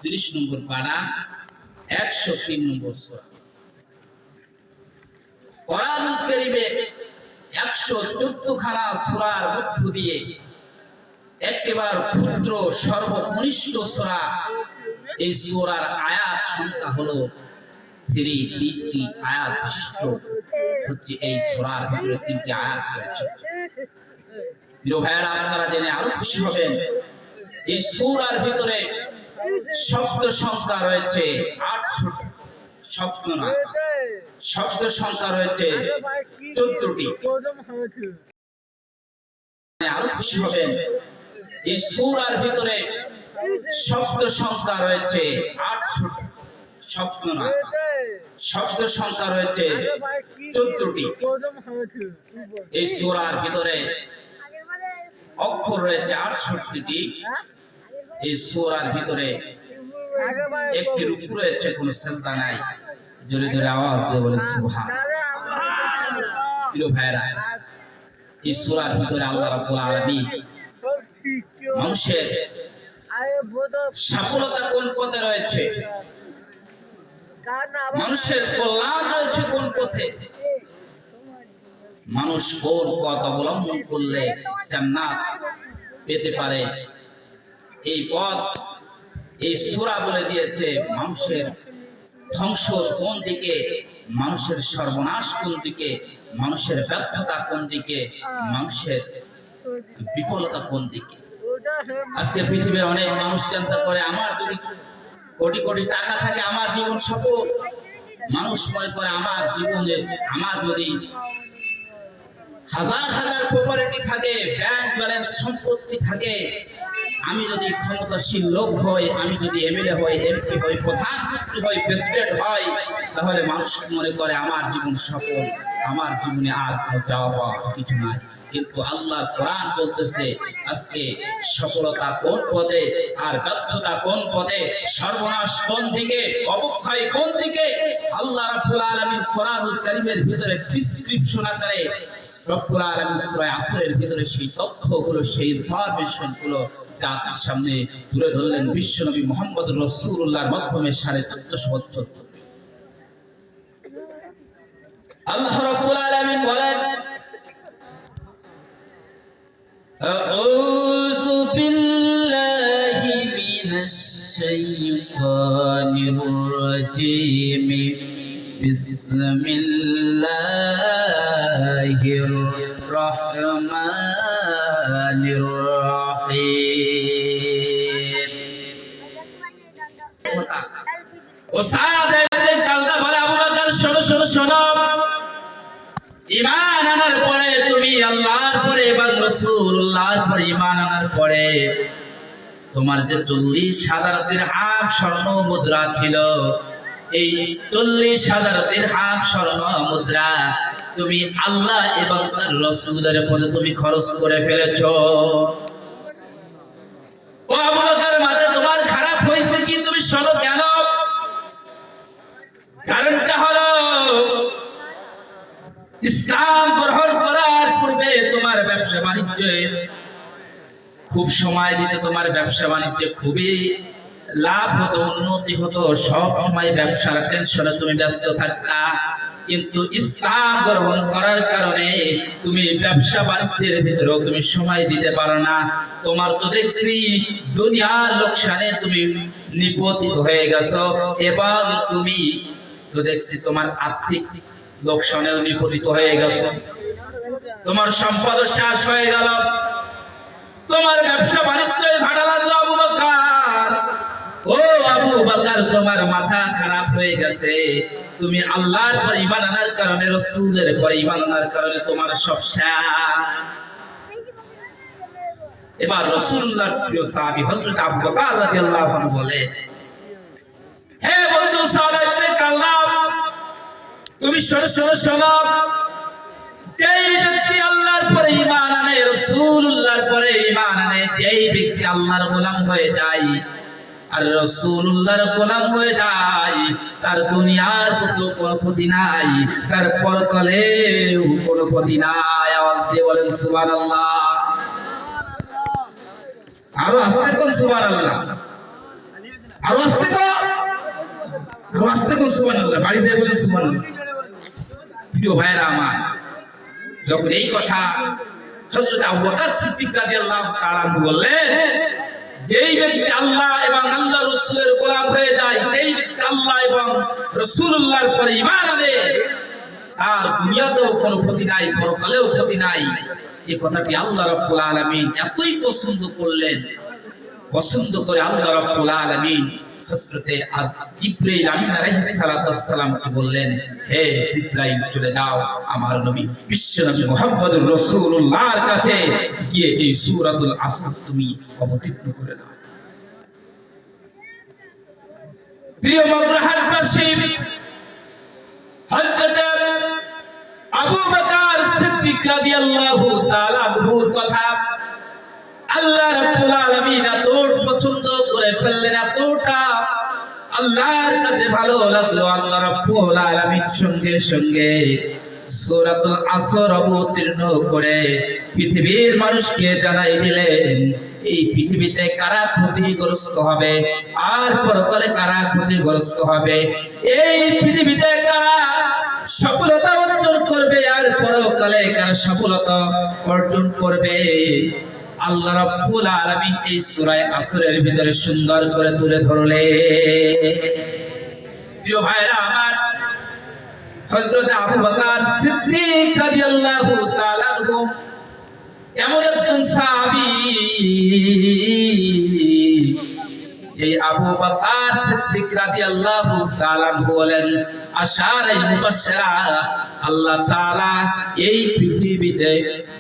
30 নম্বর পারা 103 নম্বর সূরা। কোরআনুল কারীমে 114 খানা সূরার মধ্য দিয়ে একেবারে ক্ষুদ্র সর্বকনিষ্ঠ সূরা। এই সূরার আয়াত সংখ্যা হলো 3টি আয়াত বিশিষ্ট হচ্ছে এই সূরার ভিতরে 3টি আয়াত রয়েছে। প্রিয় ভাইরা, আপনারা জেনে আরো খুশি হবেন, এই সূরার ভিতরে শব্দ সংখ্যা রয়েছে 68 শব্দ না, শব্দ সংখ্যা রয়েছে 14টি। আরো খুশি হবেন, এই সূরার ভিতরে শব্দ সংখ্যা রয়েছে 68 শব্দ না, শব্দ সংখ্যা রয়েছে 14টি। এই সূরার ভিতরে অক্ষর রয়েছে 68টি। এই সূরার ভিতরে একটি রূপ রয়েছে, কোনো সেজদা নাই। জোরে জোরে আওয়াজ দিয়ে বলেন সুবহানাল্লাহ। প্রিয় ভাইরা, এই সূরার ভিতরে আল্লাহ রাব্বুল আলামিন মানুষের সফলতা কোন পথে রয়েছে, মানুষের কল্যাণ রয়েছে কোন পথে, মানুষ কোন পথ অবলম্বন করলে জান্নাত পেতে পারে, এই পথ এই সূরা বলে দিয়েছে। মানুষের ধ্বংস কোন দিকে, মানুষের সর্বনাশ কোন দিকে, মানুষের ব্যর্থতা কোন দিকে, মানুষের বিফলতা কোন দিকে। আজকে পৃথিবীর অনেক মানুষ চিন্তা করে, আমার যদি কোটি কোটি টাকা থাকে আমার জীবন সফল। মানুষ মনে করে আমার জীবনে, আমার যদি হাজার হাজার প্রপার্টি থাকে, ব্যাংক ব্যালেন্স সম্পত্তি থাকে, আমি যদি ক্ষমতাশীল লোক হই, আমি যদি এমএলএ হই, এমপি হই, প্রধানমন্ত্রী হই, প্রেসিডেন্ট হই, তাহলে মানুষ মনে করে আমার জীবন সফল, আমার জীবনে আর যাওয়া পাওয়া কিছু নাই। কিন্তু আল্লাহ কোরআন বলতেছে, আজকে সফলতা কোন পদে আর ব্যর্থতা কোন পদে, সর্বনাশ কোন দিকে, অবক্ষয় কোন দিকে, আল্লাহ রাব্বুল আলামিন কোরআনুল কারীমের ভিতরে প্রেসক্রিপশন আকারে রব্বুল আলামিন সূরা আসরের ভিতরে সেই তথ্যগুলো, সেই ইনফরমেশনগুলো জাতির সামনে তুলে ধরলেন বিশ্বনবী মুহাম্মদ রাসূলুল্লাহর মাধ্যমে 1450 বছর। আল্লাহ রাব্বুল আলামিন বলেন, আউযু বিল্লাহি মিনাশ শাইতানির রাজীম, বিসমিল্লাহির রহমানির রহিম। ওস্তাদ কালটা বলে, আবু বকর শোনো শোনো শোনো, ঈমান আনার পরে তুমি আল্লাহর পরে এবং রাসূলুল্লাহর পরে ঈমান আনার পরে তোমার যে 40,000 দিরহাম স্বর্ণ মুদ্রা ছিল, এই 40,000 দিরহাম স্বর্ণ মুদ্রা তুমি আল্লাহ এবং তার রাসূলের পথে তুমি খরচ করে ফেলেছো। ও আবু বকর, মাথা তোমার খারাপ হয়েছে কি? তুমি শোনো কেন? কারণটা হলো, ইসলাম গ্রহণ করার পূর্বে তোমার ব্যবসা বাণিজ্যে খুব সময় দিতে, তোমার ব্যবসা বাণিজ্যে খুবই লাভ হতো, উন্নতি হতো, সব সময় ব্যবসার টেনশনে তুমি ব্যস্ত থাকতা। কিন্তু ইসলাম গ্রহণ করার কারণে তুমি ব্যবসা বাণিজ্যের ভিতরেও তুমি সময় দিতে পারো না। তোমার তো দেখছি দুনিয়ার লোকসানে তুমি নিপতিত হয়ে গেছো, এবং তুমি তো দেখছি তোমার আর্থিক লোকসানেও নিপতিত হয়ে গেছো, তোমার সম্পদ শেষ হয়ে গেল, তোমার ব্যবসা বাণিজ্যই ভাড়া লাগলো। আবু বকর, ও আবু বকর, তোমার মাথা খারাপ হয়ে গেছে। তুমি আল্লাহর পর ঈমান আনার কারণে, রাসূলের পর ঈমান আনার কারণে তোমার সব শেষ। এবার রাসূলুল্লাহর প্রিয় সাহাবী হযরত আবু বকর রাদিয়াল্লাহু আনহু বলে, হে বন্ধু সাহাবায়ে কাল্লাম, তুমি শোনো শোনো শোনো, যেই ব্যক্তি আল্লাহর পরে ঈমান আনে, রাসূলুল্লাহর পরে ঈমান আনে, যেই ব্যক্তি আল্লাহর গোলাম হয়ে যায় আর রাসূলুল্লাহর গোলাম হয়ে যায়, তার দুনিয়ার কোনো ক্ষতি নাই, তার পরকালেও কোনো ক্ষতি নাই। আওয়াজ দিয়ে বলেন সুবহানাল্লাহ। আরো আস্তে কোন সুবহানাল্লাহ। আর আস্তে কর, আস্তে কর সুবহানাল্লাহ, বাড়িতে বলেন সুবহানাল্লাহ। প্রিয় ভাইরা আমার, যখন এই কথা হযরত আবু বকর সিদ্দিক রাদিয়াল্লাহু তাআলা বললেন, যেই ব্যক্তি আল্লাহ এবং আল্লাহ রাসূলের গোলাম হয়ে যায়, যেই ব্যক্তি আল্লাহ এবং রাসূলুল্লাহর উপর ঈমান আনে, আর দুনিয়াতেও কোনো ক্ষতি নাই, পরকালেও ক্ষতি নাই। এই কথাটি আল্লাহ রাব্বুল আলামিন এতই পছন্দ করলেন, পছন্দ করে আল্লাহ রাব্বুল আলামিন হযরতে জিবরাইল আলাইহিস সালাতু ওয়াস সালামকে বললেন, হে জিবরাইল চলে যাও আমার নবী বিশ্বনবী মুহাম্মদুর রাসূলুল্লাহর কাছে গিয়ে এই সূরাতুল আসর তুমি অবতীর্ণ করে দাও। প্রিয় মগরাহাটবাসী, হযরত আবু বকর সিদ্দিক রাদিয়াল্লাহু তাআলা আনহুর কথা আল্লাহ রাব্বুল আলামিন এত পছন্দ করে ফেললেন, এতটা আল্লাহর কাছে ভালো লাগলো। আল্লাহ রাব্বুল আলামিন সঙ্গে সঙ্গে সূরাতুল আসর অবতীর্ণ করে পৃথিবীর মানুষকে জানাই দিলেন, এই পৃথিবীতে কারা ক্ষতিগ্রস্ত হবে আর পরকালে কারা ক্ষতিগ্রস্ত হবে, এই পৃথিবীতে কারা সফলতা অর্জন করবে আর পরকালে কারা সফলতা অর্জন করবে। আল্লাহ রাব্বুল আলামিন এই সূরা আসরের ভিতরে সুন্দর করে তুলে ধরলেন। প্রিয় ভাইরা আমার, হযরত আবু বকর সিদ্দিক রাদিয়াল্লাহু তাআলা আনহু এমন একজন সাহাবী, যে আবু বকর সিদ্দিক রাদিয়াল্লাহু তাআলা আনহু বলেন আশারায়ে মুবাশশিরা, আল্লাহ তাআলা এই পৃথিবীতে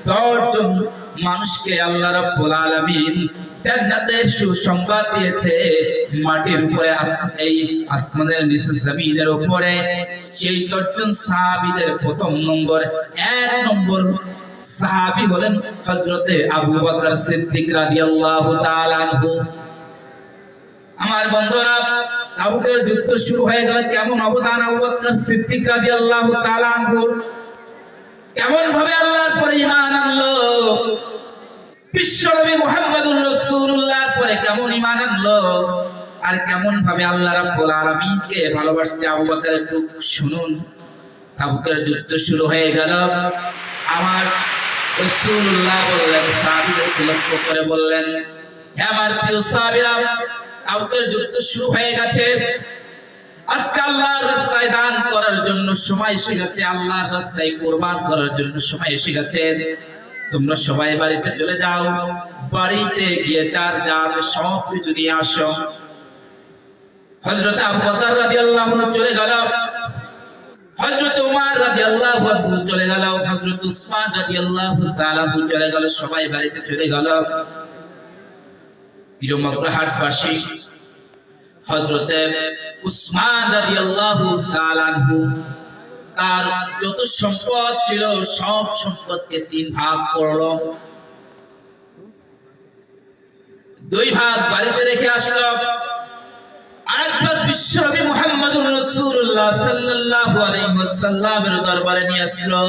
10 জন মানুষকে আল্লাহ রাব্বুল আলামিন জান্নাতের সুসংবাদ দিয়েছে। মাটির উপরে এই আসমানের নিচে জমিনের উপরে সেই 10 জন সাহাবীদের প্রথম নম্বর 1 নম্বর সাহাবী হলেন হযরতে আবু বকর সিদ্দিক রাদিয়াল্লাহু তাআলা আনহু। আমার বন্ধুরা, তাবুকের যুদ্ধ শুরু হয়ে গেল, কেমন অবদান আবু বকর সিদ্দিক রাদিয়াল্লাহু তাআলা আনহু, কেমন ভাবে আল্লাহর পরে ঈমান আনলো, বিশ্বনবী মুহাম্মদুর রাসূলুল্লাহর পরে কেমন ঈমান আনলো, আর কেমন ভাবে আল্লাহ রাব্বুল আলামিনকে ভালোবাসছে আবু বকর, একটু শুনুন। তাবুকের যুদ্ধ শুরু হয়ে গেল, আমার রাসূলুল্লাহ বললেন, সাহাবীদেরকে লক্ষ্য করে বললেন, হে আমার প্রিয় সাহাবীরা, তাবুকের যুদ্ধ শুরু হয়ে গেছে, আজকে আল্লাহর রাস্তায় দান করার জন্য সময় এসে গেছে, আল্লাহর রাস্তায় কুরবান করার জন্য সময় এসে গেছে। তোমরা সবাই বাড়িতে চলে যাও, বাড়িতে গিয়ে যার যা আছে সব কিছু নিয়ে আসো। হযরত আবু বকর রাদিয়াল্লাহু আনহু চলে গেল, হযরত ওমর রাদিয়াল্লাহু আনহু চলে গেল, হযরত উসমান রাদিয়াল্লাহু তাআলা আনহু চলে গেল, সবাই বাড়িতে চলে গেল। প্রিয় মগরাহাটবাসী, হযরত উসমান রাদিয়াল্লাহু তাআলা আনহু তার যত সম্পদ ছিল সব সম্পদকে 3 ভাগ করলো, 2 ভাগ বাড়িতে রেখে আসলো, আরেক ভাগ বিশ্বনবী মুহাম্মদুর রাসূলুল্লাহ সাল্লাল্লাহু আলাইহি ওয়াসাল্লামের দরবারে নিয়ে আসলো।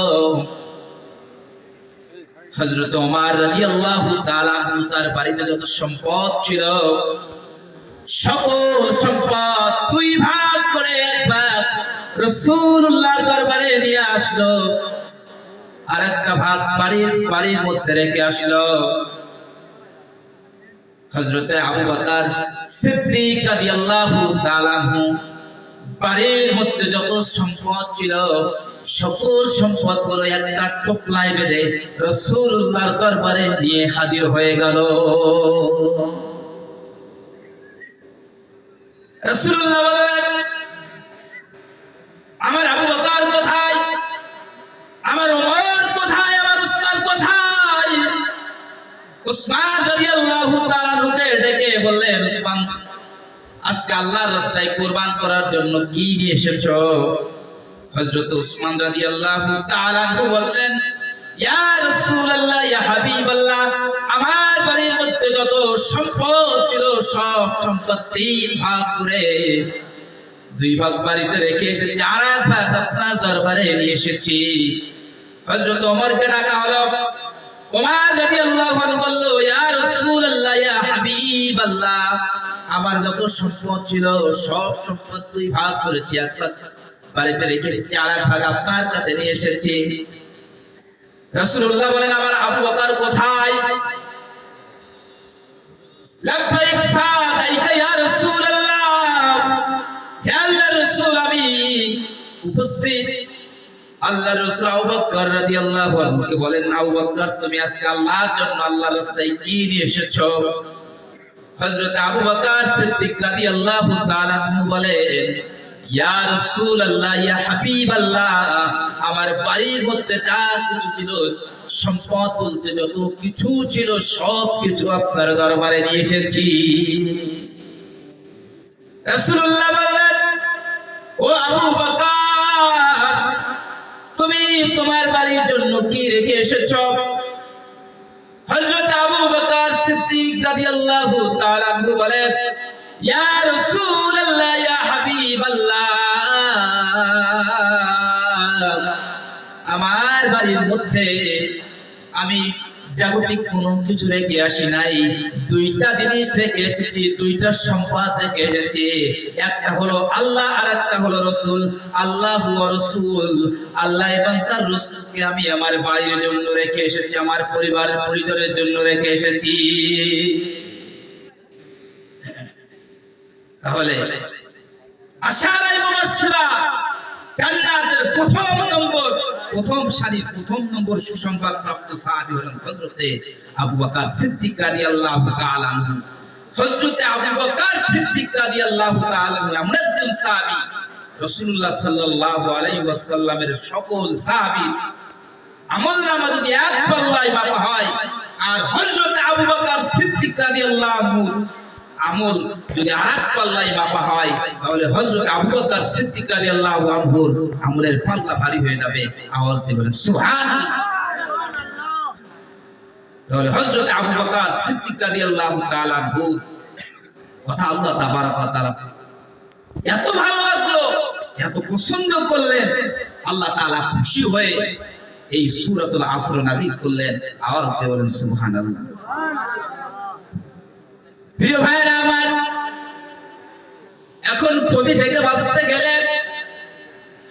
হযরত ওমর রাদিয়াল্লাহু তাআলা আনহু তার বাড়িতে যত সম্পদ ছিল সকল সম্পদ 2 ভাগ করে 1 ভাগ রাসূলুল্লাহর দরবারে নিয়ে আসলো, আরেকটা ভাগ বাড়ির মধ্যে রেখে আসলো। হযরত আবু বকর সিদ্দিক রাদিয়াল্লাহু তাআলা আনহু বাড়ির মধ্যে যত সম্পদ ছিল সকল সম্পদগুলো একটা টোপলায় বেঁধে রাসূলুল্লাহর দরবারে নিয়ে হাজির হয়ে গেল। রাসূলুল্লাহ বললেন, আমার আবু বকর কোথায়, আমার ওমর কোথায়, আমার উসমান কোথায়? উসমান রাদিয়াল্লাহু তাআলা আনহুকে ডেকে বললেন, উসমান, আজকে আল্লাহর রাস্তায় কুরবান করার জন্য কি নিয়ে এসেছো? হযরত উসমান রাদিয়াল্লাহু তাআলা আনহু বললেন, ইয়া রাসূলুল্লাহ, ইয়া হাবিবাল্লাহ, আমার বাড়ির মধ্যে যত সম্পদ ছিল সব সম্পদ 3 ভাগ করে 2 ভাগ বাড়িতে রেখে এসেছি, আর 1 ভাগ আপনার দরবারে নিয়ে এসেছি। হযরত ওমরকে ডাকা হলো। ওমর রাদিয়াল্লাহু আনহু বলল, ইয়া রাসূলুল্লাহ, ইয়া হাবিবাল্লাহ, আমার যত সম্পদ ছিল সব সম্পদ 2 ভাগ করেছি, এক ভাগ বাড়িতে রেখে এসেছি, আর এক ভাগ আপনার কাছে নিয়ে এসেছি। রাসূলুল্লাহ বলেন আমার আবু বকর কোথায়? লাব্বাইক সাদাইকা ইয়া রাসূলুল্লাহ, হে আল্লাহর রাসূল আমি উপস্থিত। আল্লাহর রাসূল আবু বকর রাদিয়াল্লাহু আনহুকে বলেন আবু বকর তুমি আজকে আল্লাহর জন্য আল্লাহর রাস্তায় কি নিয়ে এসেছো? হযরত আবু বকর সিদ্দিক রাদিয়াল্লাহু তাআলা আনহু বলেন ইয়া রাসূলুল্লাহ ইয়া হাবিবাল্লাহ, আমার বাড়ির মধ্যে যা কিছু ছিল সম্পদ বলতে যত কিছু ছিল সব কিছু আপনার দরবারে নিয়ে এসেছি। রাসূলুল্লাহ বললেন ও আবু বকর তুমি তোমার বাড়ির জন্য কি রেখে এসেছো? হযরত আবু বকর সিদ্দিক রাদিয়াল্লাহু তাআলা আনহু বলেন ইয়া রাসূলুল্লাহ ইয়া হাবিবাল্লাহ, আমার বাড়ির মধ্যে আমি জাগতিক কোনো কিছু রেখে আসি নাই, 2টা জিনিস রেখে এসেছি, 2টা সম্পদ রেখে এসেছি। একটা হলো আল্লাহ আর একটা হলো রাসূল। আল্লাহ ওয়া রাসূল, আল্লাহ এবং তার রাসূলকে আমি আমার বাড়ির জন্য রেখে এসেছি, আমার পরিবারের পরিজনের জন্য রেখে এসেছি। তাহলে আশারায়ে মুবাশশিরা জান্নাতের প্রথম সারির প্রথম নম্বর সুসংবাদ প্রাপ্ত সাহাবী হলেন হযরতে আবু বকর সিদ্দিক রাদিয়াল্লাহু তাআলা আনহু। হযরতে আবু বকর সিদ্দিক রাদিয়াল্লাহু তাআলা আনহু এমন একজন সাহাবী, রাসূলুল্লাহ সাল্লাল্লাহু আলাইহি ওয়াসাল্লামের সকল সাহাবী আমলনামা যদি এক পাল্লায় মাপা হয়, আর হযরতে আবু বকর সিদ্দিক রাদিয়াল্লাহু আনহু আমল যদি আরেক পাল্লায় মাপা হয়, তাহলে হযরত আবু বকর সিদ্দিক রাদিয়াল্লাহু আনহুর আমলের পাল্লা ভারী হয়ে যাবে। আওয়াজ দিয়ে বলেন সুবহানাল্লাহ। তাহলে হযরত আবু বকর সিদ্দিক রাদিয়াল্লাহু তাআলা আনহু কথা আল্লাহ তাবারক ওয়া তাআলা এত ভালো লাগলো, এত পছন্দ করলেন, আল্লাহ তাআলা খুশি হয়ে এই সূরাতুল আসর নাযিল করলেন। আওয়াজ দিয়ে বলেন সুবহানাল্লাহ। প্রিয় ভাইরা আমার, এখন ক্ষতি থেকে বাঁচতে গেলে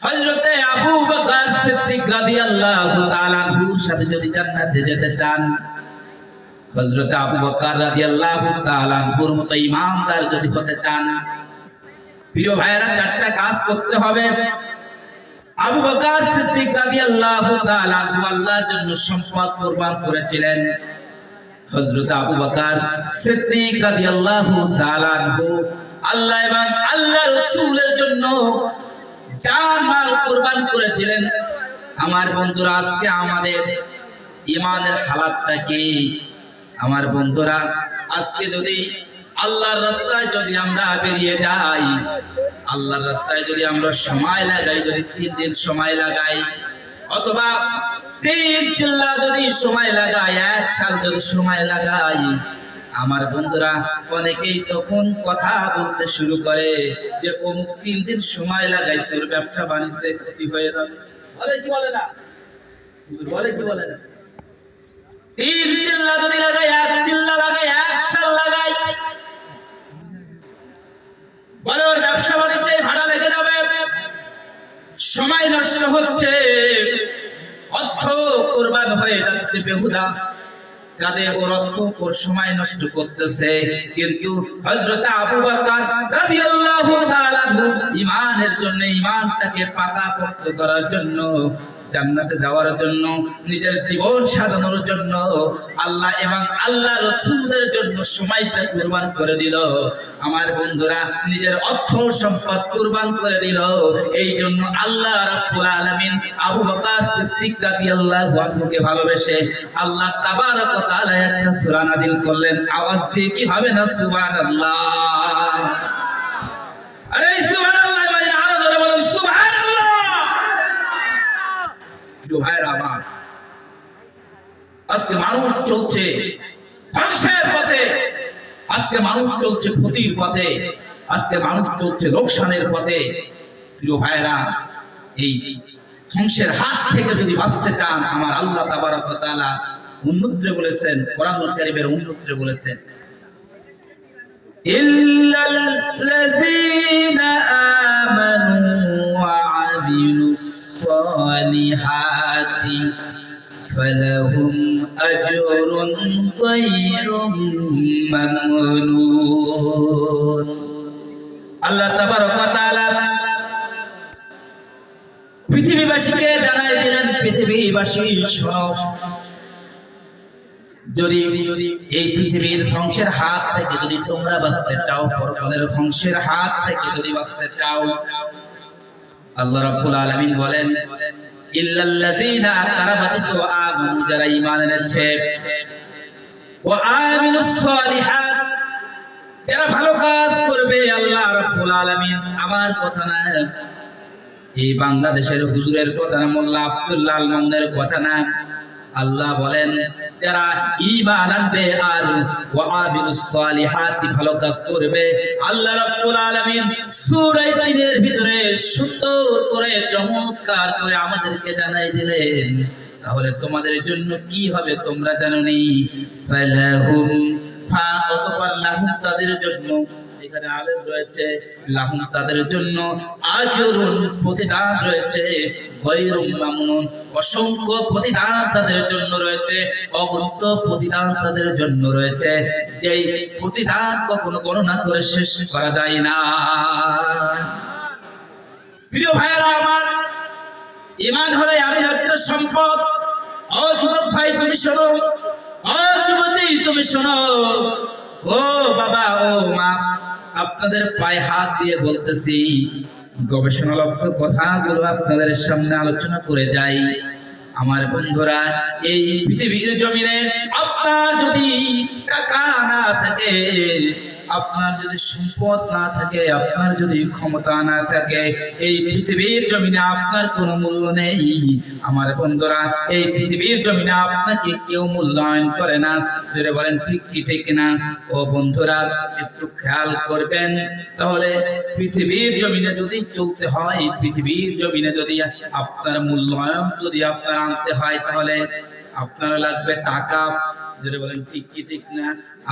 হযরতে আবু বকর সিদ্দিক রাদিয়াল্লাহু তাআলা আনহুর সাথে যদি জান্নাতে যেতে চান, হযরতে আবু বকর রাদিয়াল্লাহু তাআলা আনহুর মতো ইমানদার যদি হতে চান, প্রিয় ভাইরা 4টা কাজ করতে হবে। আবু বকর সিদ্দিক রাদিয়াল্লাহু তাআলা আনহু আল্লাহর জন্য সম্পদ কুরবান করেছিলেন। হযরত আবু বকর সিদ্দিক রাদিয়াল্লাহু তাআলা আনহু আল্লাহ এবং আল্লাহর রাসূলের জন্য জান মাল কুরবান করেছিলেন। আমার বন্ধুরা আজকে আমাদের ঈমানের হালাতটা কি? আমার বন্ধুরা আজকে যদি আল্লাহর রাস্তায় যদি আমরা বেরিয়ে যাই, আল্লাহর রাস্তায় যদি আমরা সময় লাগাই, যদি 3 দিন সময় লাগাই, অথবা 3 চিল্লা যদি সময় লাগাই, 1 সাল যদি সময় লাগাই, আমার বন্ধুরা অনেকেই তখন কথা বলতে শুরু করে যে অমুক 3 দিন সময় লাগাইছে, ওর ব্যবসা বাণিজ্যে ক্ষতি হয়ে যাবে। বলে কি বলে না? বলে কি বলে না? 3 চিল্লা যদি লাগাই, 1 চিল্লা লাগাই, 1 সাল লাগাই, বলে ওর ব্যবসা বাণিজ্যে ভাড়া লেগে যাবে, সময় নষ্ট হচ্ছে, অর্থ কুরবান হয়ে যাচ্ছে বেহুদা, কাঁধে ওর অর্থ ওর সময় নষ্ট করতেছে। কিন্তু হযরত আবু বকর রাদিয়াল্লাহু তাআলা ঈমানের জন্য, ঈমানটাকে পাকাপোক্ত করার জন্য, জান্নাতে যাওয়ার জন্য, নিজের জীবন সাজানোর জন্য, আল্লাহ এবং আল্লাহ রাসূলের জন্য সময়টা কুরবান করে দিল। আমার বন্ধুরা নিজের অর্থ সম্পদ কুরবান করে দিল। এই জন্য আল্লাহ রাব্বুল আলামিন আবু বকর সিদ্দিক রাদিয়াল্লাহু আনহুকে ভালোবেসে আল্লাহ তাবারক ওয়া তাআলা একটা সূরা নাযিল করলেন। আওয়াজ দিয়ে কি হবে না সুবহানাল্লাহ? আরে সুবহানাল্লাহ ভাই, আরো জোরে বলুন সুবহানাল্লাহ। ভাইরা আমার, আজকে মানুষ চলছে ধ্বংসের পথে, আজকে মানুষ চলছে ক্ষতির পথে, আজকে মানুষ চলছে লোকসানের পথে। প্রিয় ভাইরা, এই ধ্বংসের হাত থেকে যদি বাঁচতে চান, আমার আল্লাহ তাবারক ওয়া তাআলা উন্নত্রে বলেছেন, কোরআনুল কারীমের উন্নত্রে বলেছেন ইল্লাল্লাযীনা আমানু ওয়া আমিলুস সালিহাতি ফালাহুম আজরুন গায়রু মামনুন। আল্লাহ তাবারক ওয়া তাআলা পৃথিবীবাসীকে জানাই দিলেন, পৃথিবীবাসী শোনো, যদি এই পৃথিবীর ধ্বংসের হাত থেকে যদি তোমরা বাঁচতে চাও, পরকালের ধ্বংসের হাত থেকে যদি বাঁচতে চাও, আল্লাহ রাব্বুল আলামিন বলেন ইল্লাল্লাযীনা, তারা ব্যতীত, আমানু, যারা ঈমান এনেছে, ওয়া আমিলুস সালিহাত, যারা ভালো কাজ করবে। আল্লাহ রাব্বুল আলামিন আমার কথা না, এই বাংলাদেশের হুজুরের কথা না, মোল্লা আব্দুল্লাহ আল মামুনের কথা না। আল্লাহ বলেন যারা ঈমান আনবে আর ওয়া আমিলুস সালিহাতি, ভালো কাজ করবে। আল্লাহ রাব্বুল আলামিন সূরা তিনের ভিতরে সুন্দর করে চমৎকার করে আমাদেরকে জানাই দিলেন। তাহলে তোমাদের জন্য কি হবে তোমরা জানোনি? ফালাহুম, অতঃপর লাহুম, তাদের জন্য, এখানে আলেম রয়েছে, লাহুম, তাদের জন্য, আজরুন, প্রতিদান রয়েছে, গায়রু মামনুন, অসংখ্য প্রতিদান তাদের জন্য রয়েছে, অগণিত প্রতিদান তাদের জন্য রয়েছে, যেই প্রতিদান কখনো গণনা করে শেষ করা যায় না। প্রিয় ভাইরা আমার, ঈমান হলো এমন একটা সম্পদ। ও যুবক ভাই তুমি শোনো, ও যুবতী তুমি শোনো, ও বাবা, ও মা, আপনাদের পায়ে হাত দিয়ে বলতেছি, গবেষণালব্ধ কথাগুলো আপনাদের সামনে আলোচনা করে যাই। আমার বন্ধুরা, এই পৃথিবীর জমিনে আপনার যদি টাকা না থাকে, আপনার যদি সম্পদ না থাকে, আপনার যদি ক্ষমতা না থাকে, এই পৃথিবীর জমিনে আপনার কোনো মূল্য নেই। আমার বন্ধুরা, এই পৃথিবীর জমিনে আপনাকে কেউ মূল্যায়ন করে না। যদি বলেন ঠিক কি ঠিক না? ও বন্ধুরা, একটু খেয়াল করবেন। তাহলে পৃথিবীর জমিনে যদি চলতে হয়, পৃথিবীর জমিনে যদি আপনার মূল্যায়ন যদি আপনার আনতে হয়, তাহলে আপনার লাগবে টাকা। যদি বলেন ঠিক কি ঠিক না?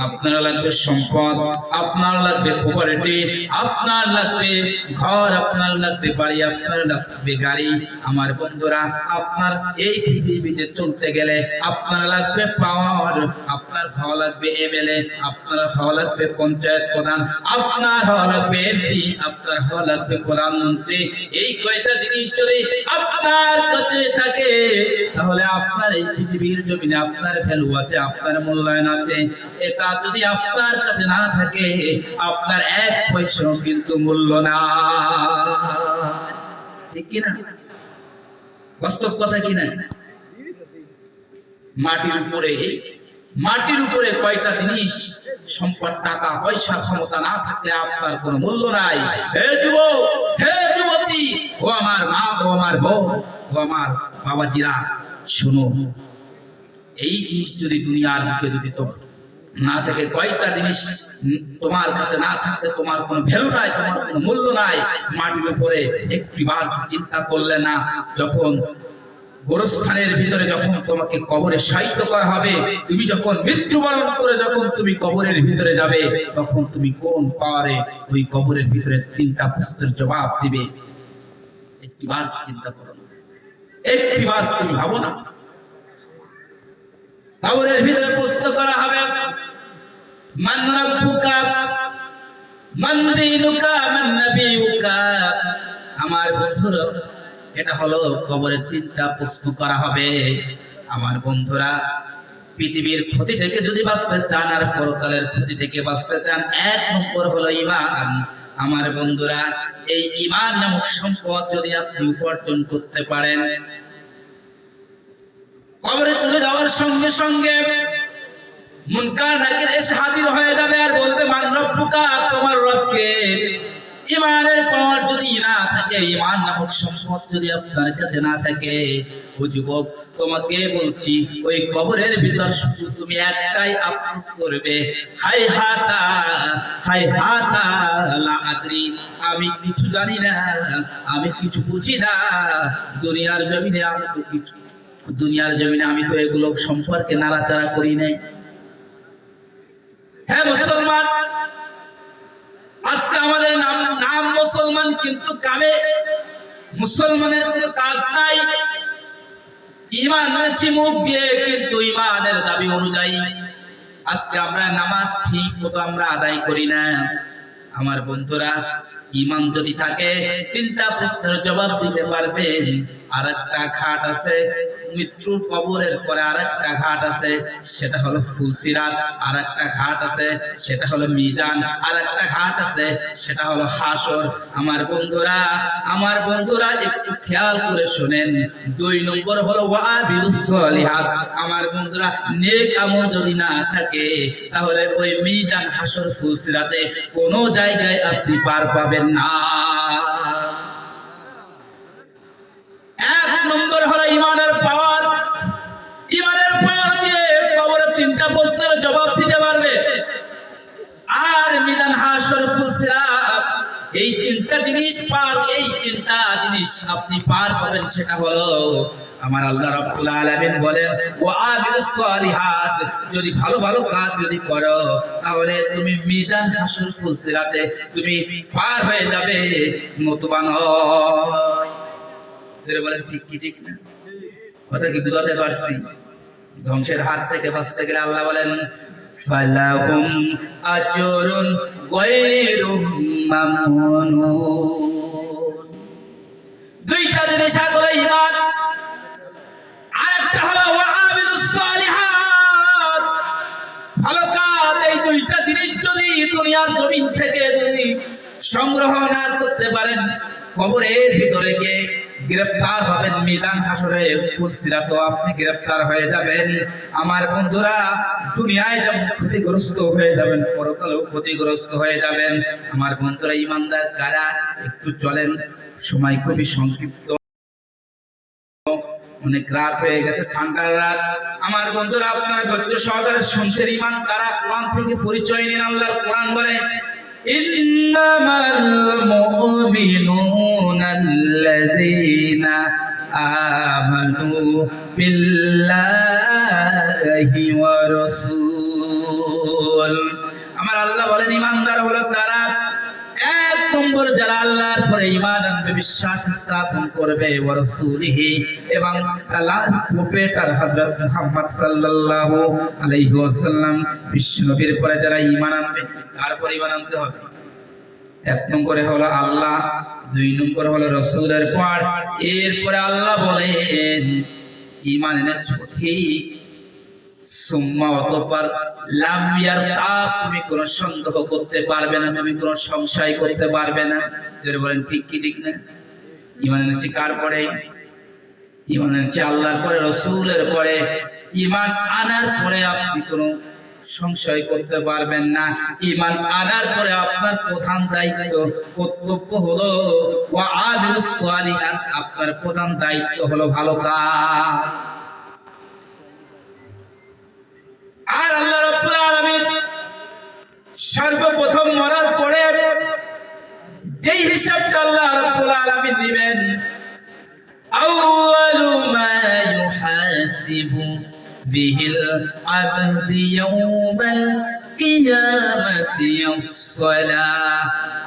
আপনার লাগবে সম্পদ, আপনার লাগবে প্রপার্টি, আপনার লাগবে ঘর, আপনার লাগবে বাড়ি, আপনার লাগবে গাড়ি। আমার বন্ধুরা, আপনার এই পৃথিবীতে চলতে গেলে আপনার লাগবে পাওয়ার, আপনার হওয়া লাগবে এমএলএ, আপনার হওয়া লাগবে পঞ্চায়েত প্রধান, আপনার হওয়া লাগবে এমপি, আপনার হওয়া লাগবে প্রধানমন্ত্রী। এই কয়টা জিনিস যদি আপনার কাছে থাকে, তাহলে আপনার এই পৃথিবীর জমিনে আপনার ভ্যালু আছে, আপনার মূল্যায়ন আছে। এটা যদি আপনার কাছে না থাকে, আপনার এক পয়সাও কিন্তু মূল্য না। ঠিক কিনা? বাস্তব কথা কিনা? মাটির উপরে কয়টা জিনিস, সম্পদ, টাকা পয়সা, ক্ষমতা না থাকলে আপনার কোনো মূল্য নাই। হে যুবক, হে যুবতী, ও আমার মা, ও আমার বোন, ও আমার বাবাজিরা, শুনো, এই জিনিস যদি দুনিয়ার বুকে যদি তো না থাকে, কয়টা জিনিস তোমার কাছে না থাকলে তোমার কোনো ভ্যালু নাই, তোমার কোনো মূল্য নাই। মাটির উপরে একটিবার চিন্তা করলে না, যখন গোরস্থানের ভিতরে যখন তোমাকে কবরে শায়িত করা হবে, তুমি যখন মৃত্যুবরণ করে যখন তুমি কবরের ভিতরে যাবে, তখন তুমি কোন পাওয়ারে ওই কবরের ভিতরে তিনটা প্রশ্নের জবাব দিবে? একটিবার চিন্তা করো, একটিবার তুমি ভাবো না। কবরের ভিতরে প্রশ্ন করা হবে, মান রাব্বুকা, মান দীনুকা, মান নবিয়ুকা। আমার বন্ধুরা, এটা হলো কবরের তিনটা প্রশ্ন করা হবে। আমার বন্ধুরা, পৃথিবীর ক্ষতি থেকে যদি বাঁচতে চান আর পরকালের ক্ষতি থেকে বাঁচতে চান, এক নম্বর হলো ঈমান। আমার বন্ধুরা, এই ঈমান নামক সম্পদ যদি আপনি উপার্জন করতে পারেন, কবরে চলে যাওয়ার সঙ্গে সঙ্গে মুনকার নাকির এসে হাজির হয়ে যাবে আর বলবে, মান রব্বুকা, তোমার রবকে। ঈমানের পাওয়ার যদি না থাকে, ঈমান নামক সম্পদ যদি আপনার কাছে না থাকে, ও যুবক, তোমাকে বলছি, ওই কবরের ভিতর শুধু তুমি একটাই আফসোস করবে, হাই হাতা, হাই হাতা, লা আদরি, আমি কিছু জানি না, আমি কিছু বুঝি না। দুনিয়ার জমিনে আমি তো এগুলো সম্পর্কে নাড়াচাড়া করি নাই। হ্যাঁ মুসলমান, আজকে আমাদের নাম নাম মুসলমান, কিন্তু কামে মুসলমানের কোনো কাজ নাই। ঈমান এনেছি মুখ দিয়ে, কিন্তু ঈমানের দাবি অনুযায়ী আজকে আমরা নামাজ ঠিক মতো আমরা আদায় করি না। আমার বন্ধুরা, ঈমান যদি থাকে তিনটা প্রশ্নের জবাব দিতে পারবেন। আরেকটা ঘাট আছে মৃত্যুর কবরের পরে, আরেকটা ঘাট আছে সেটা হলো ফুলসিরাত, আরেকটা ঘাট আছে সেটা হলো মিজান, আরেকটা ঘাট আছে সেটা হলো হাসর। আমার বন্ধুরা একটু খেয়াল করে শুনেন। 2 নম্বর হলো ওয়াবিলুস সলিহাত। আমার বন্ধুরা, নেক আমল যদি না থাকে তাহলে ওই মিজান, হাসর, ফুলসিরাতে কোনো জায়গায় আপনি পার পাবেন না। 1 নম্বর হলো ঈমানের পাওয়ার। ঈমানের পাওয়ার দিয়ে কবরে 3টা প্রশ্নের জবাব দিতে পারবে। আর মিজান, হাসর, ফুলসিরাত এই 3টা জিনিস আপনি পার পাবেন। সেটা হলো আমার আল্লাহ রাব্বুল আলামিন বলেন ওয়াবিলুস সলিহাত, যদি ভালো ভালো কাজ যদি করো তাহলে তুমি মিজান, হাসর, ফুলসিরাতে তুমি পার হয়ে যাবে, নতুবা নয়। বলেন ঠিক না? কথা কি বুঝাতে পারছি? ধ্বংসের হাত থেকে বাঁচতে গেলে আল্লাহ বলেন ফালাহুম আজরুন গায়রু মামনুন। 2টা জিনিস হলো ঈমান, আরেকটা হলো ওয়াবিলুস সলিহাত, ভালো কাজ। এই 2টা জিনিস যদি দুনিয়ার জমিন থেকে যদি সংগ্রহ না করতে পারেন, কবরের ভিতরে গিয়ে গ্রেফতার হবেন, মিজান, হাসরে, ফুলসিরাতেও আপনি গ্রেফতার হয়ে যাবেন। আমার বন্ধুরা, দুনিয়ায় যেমন ক্ষতিগ্রস্ত হয়ে যাবেন, পরকালেও ক্ষতিগ্রস্ত হয়ে যাবেন। আমার বন্ধুরা, ঈমানদার কারা? একটু চলেন, সময় খুবই সংক্ষিপ্ত, অনেক রাত হয়ে গেছে, ঠান্ডার রাত। আমার বন্ধুরা, আপনারা ধৈর্য সহকারে শুনছেন। ঈমান কারা? কোরআন থেকে পরিচয় নিন। আল্লাহর কোরআন বলে ইন্নামাল মুমিনুনা আল্লাযীনা আমানু বিল্লাহি ওয়া রাসূল। আমার আল্লাহ বলেন ঈমানদার হলো তারা, 1 নম্বর যারা আল্লাহর পরে ঈমান আনবে, বিশ্বাস স্থাপন করবে, ওয়া রাসূলিহি এবং লাস্ট প্রফেটর হযরত মুহাম্মদ সাল্লাল্লাহু আলাইহি ওয়াসাল্লাম বিশ্বনবীর পরে যারা ঈমান আনবে। কার পরে ঈমান আনতে হবে? 1 নম্বরে হলো আল্লাহ, 2 নম্বরে হলো রাসূলের পর। এরপরে আল্লাহ বলেন ঈমান এনেছো ঠিক, সুম্মা অতঃপর লাম ইয়ারতাব, তুমি কোনো সন্দেহ করতে পারবে না, তুমি কোনো সংশয় করতে পারবে না। যারা বলেন ঠিক না? ঈমান এনেছি কার পরে? ঈমান এনেছি আল্লাহর পরে, রাসূলের পরে। ঈমান আনার পরে আপনি কোনো সংশয় করতে পারবেন না। ঈমান আনার পরে আপনার প্রধান দায়িত্ব, কর্তব্য হলো ওয়াবিলুস সলিহাত, আপনার প্রধান দায়িত্ব হলো ভালো কাজ। আর আল্লাহ রাব্বুল আলামিন সর্বপ্রথম মরার পরে যেই হিসাবটা আল্লাহ রাব্বুল আলামিন দিবেন, আউয়ালু মা ইউহাসিবু বিহিল আবদু ইয়াউমাল কিয়ামাতি আস-সালাহ।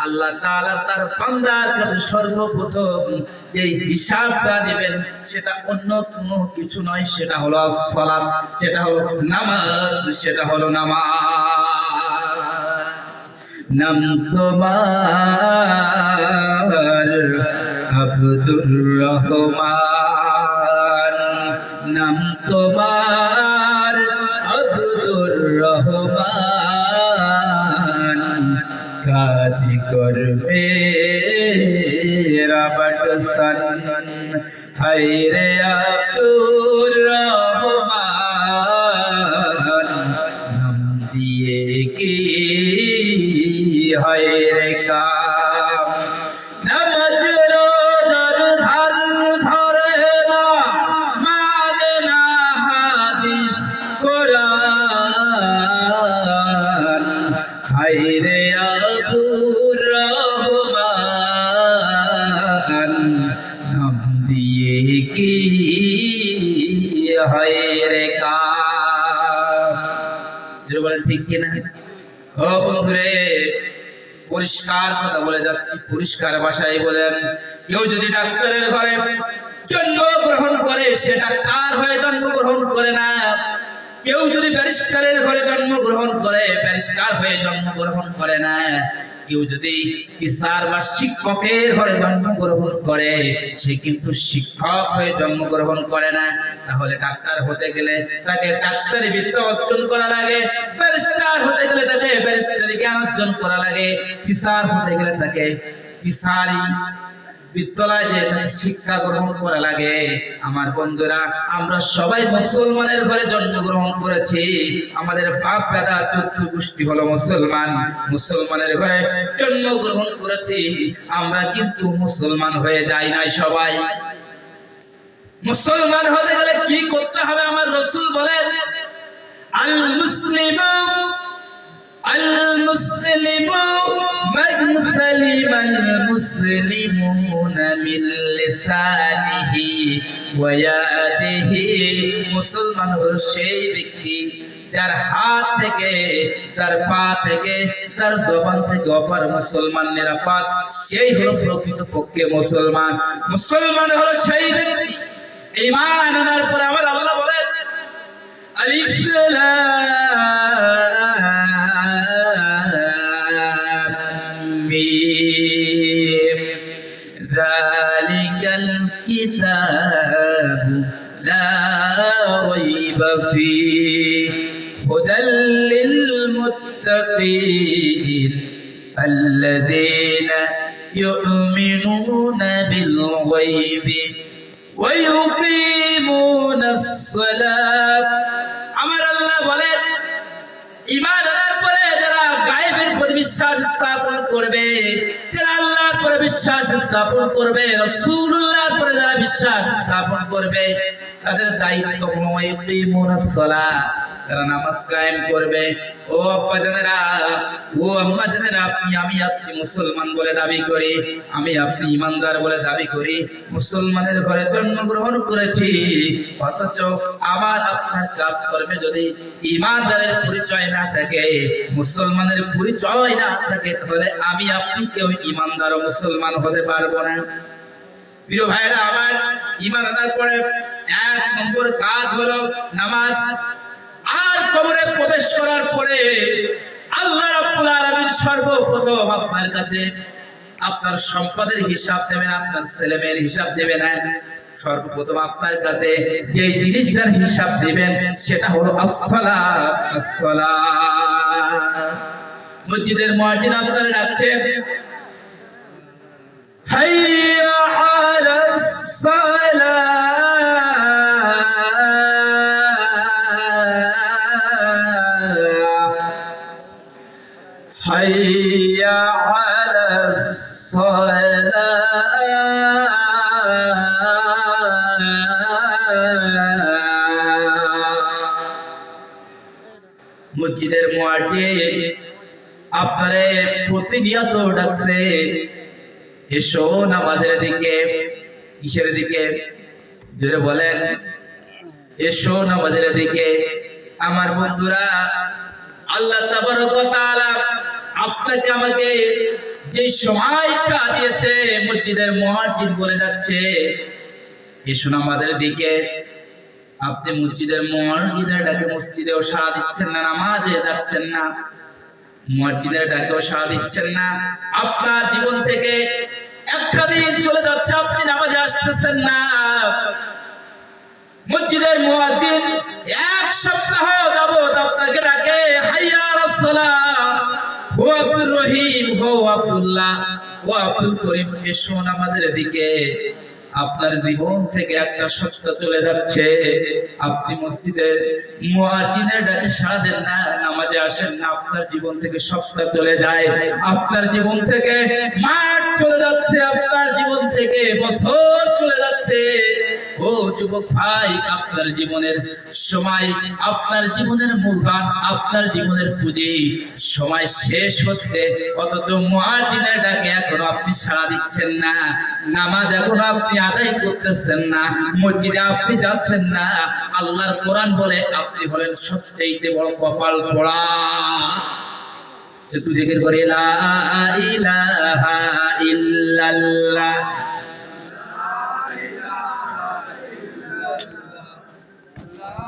আল্লাহ তাআলা তার বান্দার কাছে সর্বপ্রথম এই হিসাবটা দিবেন, সেটা অন্য কোনো কিছু নয়, সেটা হলো সালাত, সেটা হলো নামাজ, সেটা হলো নামাজ। নাম তোমার আব্দুর রহমান, নাম তোমার আব্দুর রহমান, কাজ করবে রাবাটসান, হায়রে আব্দুর রহমান, নাম দিয়ে কি হায়রে কাম। নামাজ রোজার ধার ধরে না, মানে না হাদিস কোরআন, হায়রে আব্দুর রহমান, নাম দিয়ে কি হায়রে কাম। বলেন ঠিক কিনা? ও বন্ধুরে, পরিষ্কার কথা বলে যাচ্ছি, পরিষ্কার ভাষায় বলেন, কেউ যদি ডাক্তারের ঘরে জন্মগ্রহণ করে সে ডাক্তার হয়ে জন্মগ্রহণ করে না। কেউ যদি ব্যারিস্টারের ঘরে জন্মগ্রহণ করে ব্যারিস্টার হয়ে জন্মগ্রহণ করে না। কেউ যদি টিচার বা শিক্ষকের ঘরে জন্মগ্রহণ করে সে কিন্তু শিক্ষক হয়ে জন্মগ্রহণ করে না। তাহলে ডাক্তার হতে গেলে তাকে ডাক্তারি বিদ্যা অর্জন করা লাগে, ব্যারিস্টার হতে গেলে তাকে ব্যারিস্টারি জ্ঞান অর্জন করা লাগে, টিচার হতে গেলে তাকে টিচারি বিদ্যালয়ে যে তাকে শিক্ষা গ্রহণ করা লাগে। আমার বন্ধুরা, আমরা সবাই মুসলমানের ঘরে জন্মগ্রহণ করেছি। আমাদের বাপ দাদা 14 গোষ্ঠী হলো মুসলমান, মুসলমানের ঘরে জন্মগ্রহণ করেছি। আমরা কিন্তু মুসলমান হয়ে যাই নাই। সবাই মুসলমান হতে গেলে কি করতে হবে? আমার রাসূল বলেন, আল মুসলিমু المسلم من سلم المسلمون من لسانه ويده। মুসলমান হলো সেই ব্যক্তি যার হাত থেকে, যার পা থেকে, যার জবান থেকে অপর মুসলমান নিরাপদ, সেই হলো প্রকৃতপক্ষে মুসলমান। মুসলমান হলো সেই ব্যক্তি ঈমান আনার পরে আমার আল্লাহ বলেন, আলিফ ذلك الكتاب لا ريب فيه هدى للمتقين الذين يؤمنون بالغيب ويقيمون الصلاة। আমার আল্লাহ বলেন, ঈমান আনার পরে যারা গায়েবের প্রতি বিশ্বাস স্থাপন করবে, যারা আল্লাহর পরে বিশ্বাস স্থাপন করবে, রাসূলুল্লাহর পরে যারা বিশ্বাস স্থাপন করবে, তাদের দায়িত্ব হলো ইকিমুনাস সালাহ, তারা নামাজ কায়েম করবে। ও আব্বা জানেরা, ও আম্মা জানেরা, আমি আপনি মুসলমান বলে দাবি করি, আমি আপনি ঈমানদার বলে দাবি করি, মুসলমানের ঘরে জন্মগ্রহণ করেছি, অথচ আমার আপনার কাজ করবে যদি ঈমানদারের পরিচয় না থাকে, মুসলমানের পরিচয় না থাকে, তাহলে আমি আপনি কেউ ঈমানদার ও মুসলমান হতে পারবো না। প্রিয় ভাইরা আমার, ঈমান আনার পরে 1 নম্বর কাজ হলো নামাজ। আর কবরে প্রবেশ করার পরে আল্লাহ রাব্বুল আলামিন সর্বপ্রথম আপনার কাছে আপনার সম্পদের হিসাব দেবেন, আপনার ছেলেমেয়ের হিসাব দেবেন না। সর্বপ্রথম আপনার কাছে যে জিনিসটার হিসাব দিবেন সেটা হলো আসসালাত। আসসালাত। মসজিদের মুয়াজ্জিন আপনারা ডাকছেন, হাইয়া আলাস সালাত, হাইয়া আলাস সালাত। মসজিদের মুয়াজ্জিন আপনারে প্রতিনিয়ত ডাকছে, এসো নামাজের দিকে। কিসের দিকে? জোরে বলেন, এসো নামাজের দিকে। আমার বন্ধুরা, আল্লাহ তাবারক ওয়া তাআলা আপনাকে আমাকে যে সময়টা দিয়েছে, মসজিদের মুয়াজ্জিন বলে যাচ্ছে এসো নামাজের দিকে। আপনি মসজিদের মুয়াজ্জিনের ডাকে মসজিদেও সাড়া দিচ্ছেন না, নামাজে যাচ্ছেন না, মুয়াজ্জিনের ডাকেও সাড়া দিচ্ছেন না। আপনার জীবন থেকে একটা দিন চলে যাচ্ছে, আপনি নামাজে আসতেছেন না। মসজিদের মুয়াজ্জিন 1 সপ্তাহ যাবত আপনাকে ডাকে, হাইয়া আলাস সালাহ, ও আব্দুর রহিম, ও আব্দুল্লাহ, ও আব্দুল করিম, এসো নামাজের দিকে। আপনার জীবন থেকে একটা সত্য চলে যাচ্ছে, আপনি মসজিদের মুয়াজ্জিনের ডাকে সাড়া দেন না, নামাজে আসেন না, আপনার জীবন থেকে সত্য চলে যায়, আপনার জীবন থেকে মাস চলে যাচ্ছে, আপনার জীবন থেকে বছর চলে যাচ্ছে। ও যুবক ভাই, আপনার জীবনের সময়, আপনার জীবনের মূলধন, আপনার জীবনের পুঁজি সময় শেষ হচ্ছে, অথচ মুয়াজ্জিনের ডাকে এখনো আপনি সাড়া দিচ্ছেন না, নামাজ এখনো আপনি আদায় করতেছেন না, মসজিদে আপনি যাচ্ছেন না। আল্লাহর কোরআন বলে আপনি হলেন সবচেয়ে বড় কপাল পোড়া। একটু জিকির করে লা ইলাহা ইল্লাল্লাহ